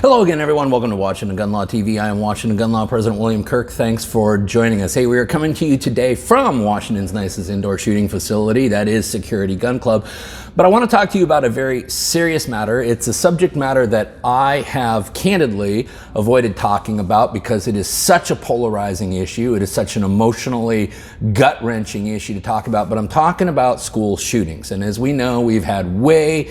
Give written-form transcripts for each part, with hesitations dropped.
Hello again, everyone. Welcome to Washington Gun Law TV. I am Washington Gun Law President William Kirk. Thanks for joining us. Hey, we are coming to you today from Washington's nicest indoor shooting facility, that is Security Gun Club. But I want to talk to you about a very serious matter. It's a subject matter that I have candidly avoided talking about because it is such a polarizing issue. It is such an emotionally gut-wrenching issue to talk about. But I'm talking about school shootings. And as we know, we've had way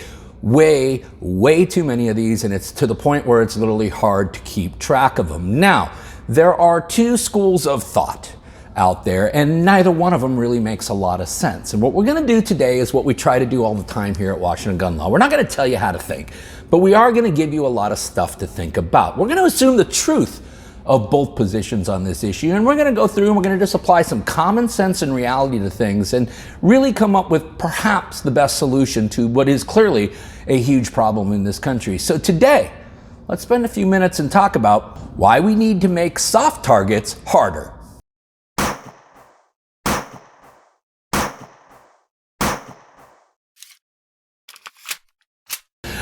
too many of these, and it's to the point where it's literally hard to keep track of them. Now, there are two schools of thought out there, and neither one of them really makes a lot of sense. And what we're going to do today is what we try to do all the time here at Washington Gun Law. We're not going to tell you how to think, but we are going to give you a lot of stuff to think about. We're going to assume the truth of both positions on this issue, and we're going to go through and we're going to just apply some common sense and reality to things and really come up with perhaps the best solution to what is clearly a huge problem in this country. So today, let's spend a few minutes and talk about why we need to make soft targets harder.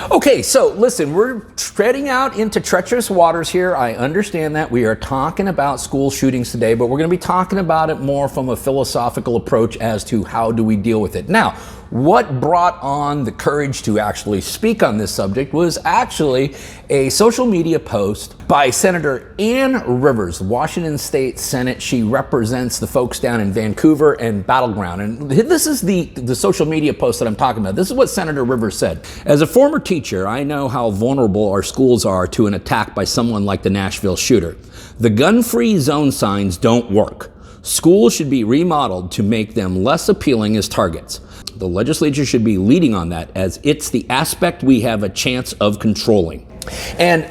Okay, so listen, we're treading out into treacherous waters here. I understand that. We are talking about school shootings today, but we're going to be talking about it more from a philosophical approach as to how do we deal with it. Now, what brought on the courage to actually speak on this subject was actually a social media post by Senator Ann Rivers, Washington State Senate. She represents the folks down in Vancouver and Battleground. And this is the social media post that I'm talking about. This is what Senator Rivers said. As a former teacher, I know how vulnerable our schools are to an attack by someone like the Nashville shooter. The gun-free zone signs don't work. Schools should be remodeled to make them less appealing as targets. The legislature should be leading on that, as it's the aspect we have a chance of controlling. And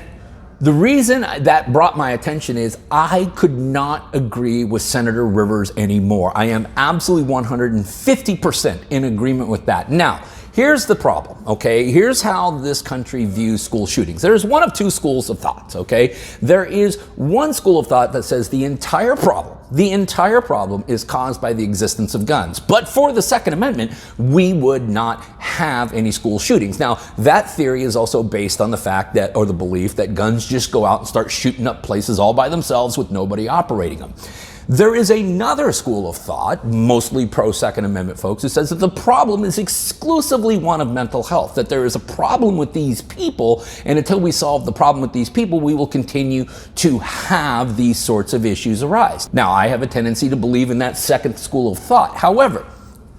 the reason that brought my attention is I could not agree with Senator Rivers anymore. I am absolutely 150% in agreement with that. Now, here's the problem, okay? Here's how this country views school shootings. There's one of two schools of thought, okay? There is one school of thought that says the entire problem is caused by the existence of guns. But for the Second Amendment, we would not have any school shootings. Now, that theory is also based on the fact that, or the belief that guns just go out and start shooting up places all by themselves with nobody operating them. There is another school of thought, mostly pro-Second Amendment folks, who says that the problem is exclusively one of mental health, that there is a problem with these people, and until we solve the problem with these people, we will continue to have these sorts of issues arise. Now, I have a tendency to believe in that second school of thought. However,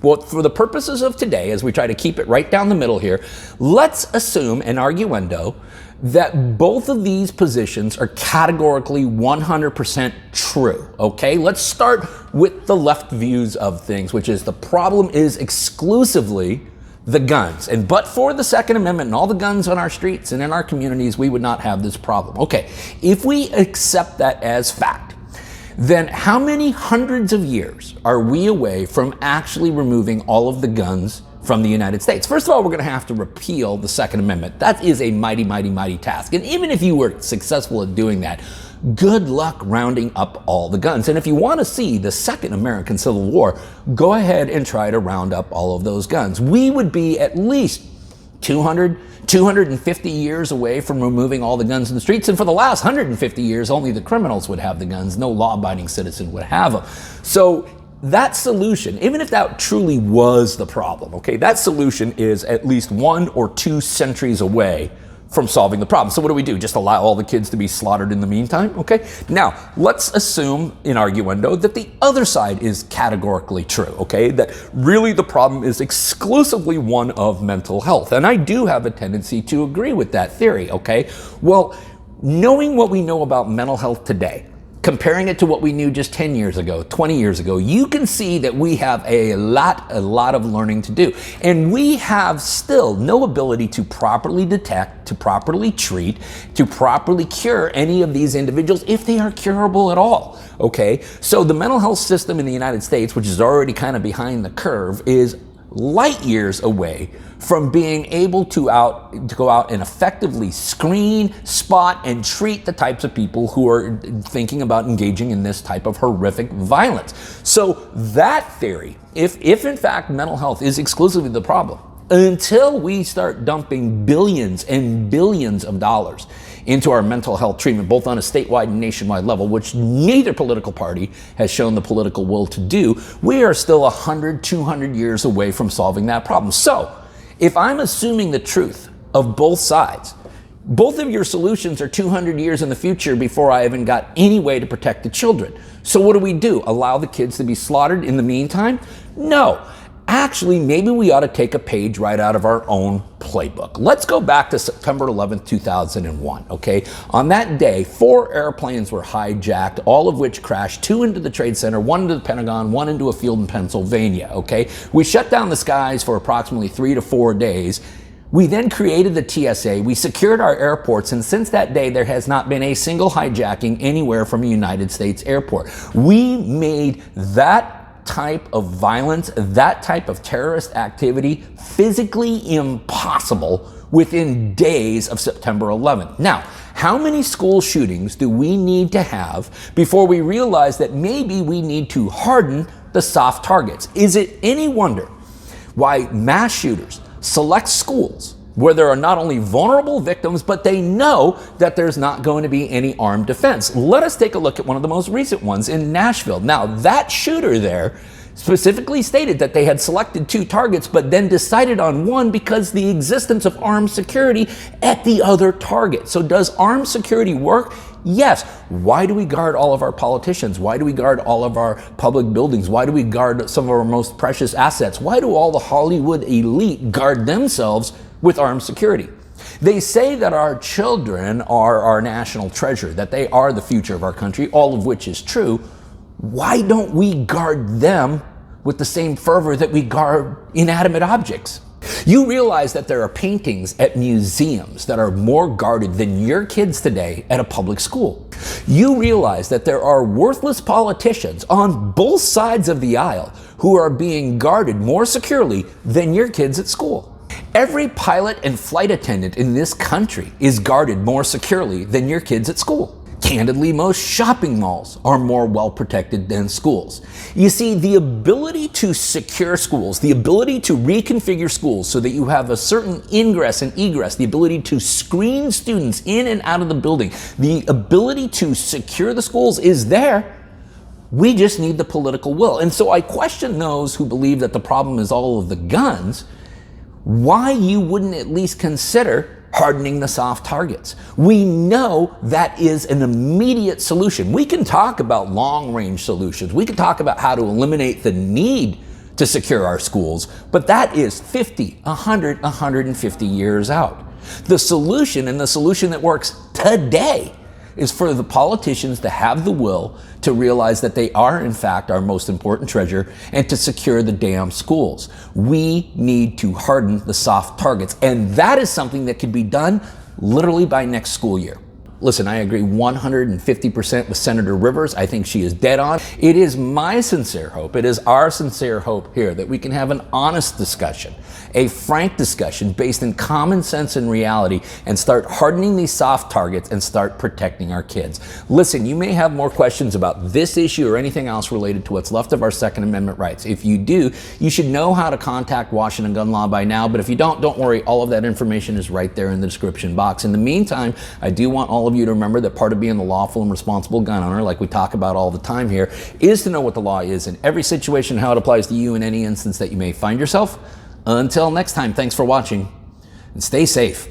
well, for the purposes of today, as we try to keep it right down the middle here, let's assume an arguendo that both of these positions are categorically 100% true, okay? Let's start with the left views of things, which is the problem is exclusively the guns. And but for the Second Amendment and all the guns on our streets and in our communities, we would not have this problem. Okay, if we accept that as fact, then how many hundreds of years are we away from actually removing all of the guns from the United States? First of all, we're going to have to repeal the Second Amendment. That is a mighty task. And even if you were successful at doing that, good luck rounding up all the guns. And if you want to see the Second American Civil War, go ahead and try to round up all of those guns. We would be at least 250 years away from removing all the guns in the streets. And for the last 150 years, only the criminals would have the guns. No law-abiding citizen would have them. So that solution, even if that truly was the problem, okay, that solution is at least 1 or 2 centuries away from solving the problem. So what do? Just allow all the kids to be slaughtered in the meantime? Okay. Now, let's assume in arguendo that the other side is categorically true, okay? That really the problem is exclusively one of mental health. And I do have a tendency to agree with that theory, okay? Well, knowing what we know about mental health today, comparing it to what we knew just 10 years ago, 20 years ago, you can see that we have a lot of learning to do. And we have still no ability to properly detect, to properly treat, to properly cure any of these individuals if they are curable at all, okay? So the mental health system in the United States, which is already kind of behind the curve, is light years away from being able to go out and effectively screen, spot, and treat the types of people who are thinking about engaging in this type of horrific violence. So that theory, if in fact mental health is exclusively the problem, until we start dumping billions and billions of dollars into our mental health treatment, both on a statewide and nationwide level, which neither political party has shown the political will to do, we are still 100, 200 years away from solving that problem. So, if I'm assuming the truth of both sides, both of your solutions are 200 years in the future before I even got any way to protect the children. So what do? Allow the kids to be slaughtered in the meantime? No. Actually, maybe we ought to take a page right out of our own playbook. Let's go back to September 11th, 2001, okay? On that day, 4 airplanes were hijacked, all of which crashed, 2 into the Trade Center, 1 into the Pentagon, 1 into a field in Pennsylvania, okay? We shut down the skies for approximately 3 to 4 days. We then created the TSA, we secured our airports, and since that day, there has not been a single hijacking anywhere from a United States airport. We made that type of violence, that type of terrorist activity physically impossible within days of September 11th. Now, how many school shootings do we need to have before we realize that maybe we need to harden the soft targets? Is it any wonder why mass shooters select schools where there are not only vulnerable victims, but they know that there's not going to be any armed defense? Let us take a look at one of the most recent ones in Nashville. Now, that shooter there specifically stated that they had selected 2 targets, but then decided on one because the existence of armed security at the other target. So does armed security work? Yes. Why do we guard all of our politicians? Why do we guard all of our public buildings? Why do we guard some of our most precious assets? Why do all the Hollywood elite guard themselves with armed security? They say that our children are our national treasure, that they are the future of our country, all of which is true. Why don't we guard them with the same fervor that we guard inanimate objects? You realize that there are paintings at museums that are more guarded than your kids today at a public school. You realize that there are worthless politicians on both sides of the aisle who are being guarded more securely than your kids at school. Every pilot and flight attendant in this country is guarded more securely than your kids at school. Candidly, most shopping malls are more well protected than schools. You see, the ability to secure schools, the ability to reconfigure schools so that you have a certain ingress and egress, the ability to screen students in and out of the building, the ability to secure the schools is there. We just need the political will. And so I question those who believe that the problem is all of the guns, why you wouldn't at least consider hardening the soft targets. We know that is an immediate solution. We can talk about long-range solutions. We can talk about how to eliminate the need to secure our schools, but that is 50, 100, 150 years out. The solution, and the solution that works today, is for the politicians to have the will to realize that they are, in fact, our most important treasure and to secure the damn schools. We need to harden the soft targets, and that is something that can be done literally by next school year. Listen, I agree 150% with Senator Rivers. I think she is dead on. It is my sincere hope, it is our sincere hope here that we can have an honest discussion, a frank discussion based in common sense and reality, and start hardening these soft targets and start protecting our kids. Listen, you may have more questions about this issue or anything else related to what's left of our Second Amendment rights. If you do, you should know how to contact Washington Gun Law by now, but if you don't worry, all of that information is right there in the description box. In the meantime, I do want all of you to remember that part of being the lawful and responsible gun owner, like we talk about all the time here, is to know what the law is in every situation, how it applies to you in any instance that you may find yourself. Until next time, thanks for watching and stay safe.